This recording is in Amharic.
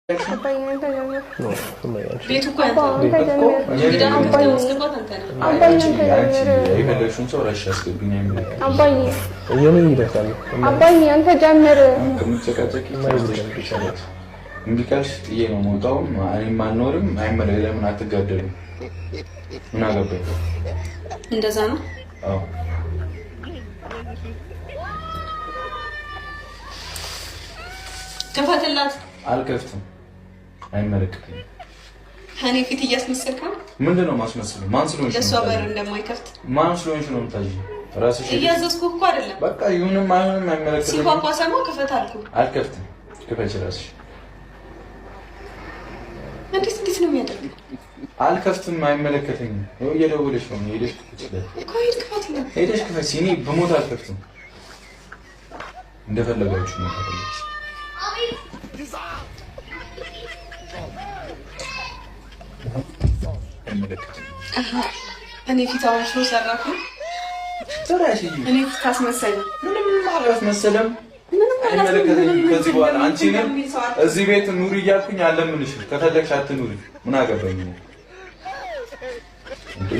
አባዬን ተጀመረ ቤቱ እኮ እንዲቀርሽ ጥዬ ነው የምወጣው። እኔም አልኖርም። አይመለከ ለምን አትጋደሉም? ምን አገባኝ? እንደዛ ነው። አዎ ከፈተላት። አልከፍትም። አይመለከትም። እኔ ፊት እያስመሰልክ ነው። ምንድነው ማስመሰለው? ማን ስለሆንሽ ነው? ለሷ በር እንደማይከፍት ማን ስለሆንሽ ነው የምታዥው? ራስሽ እያዘዝኩህ እኮ አይደለም። በቃ ይሁንም አይሁንም አይመለከትም። ሲቋቋ ሰማው ክፈት አልኩ። አልከፍትም። ክፈች ራስሽ። እንዴት ነው የሚያደርገው? አልከፍትም። አይመለከተኝም። ነው እየደወለሽ ነው። ሄደሽ ክፈች እኮ ሄድ ክፈት ነው። ሄደሽ ክፈች። እኔ በሞት አልከፍትም። እንደፈለጋችሁ ነው ታደርጉ። እኔ ፊት አዋሽ ነው ሰራኩ። ሰራሽ እኔ ፊት አስመሰለ። ምንም አላስመሰለም። አይመለከተኝም። ከዚህ በኋላ አንቺንም እዚህ ቤት ኑሪ እያልኩኝ አለምንሽ። ከፈለግሽ አትኑሪ። ምን አገባኝ እንዴ?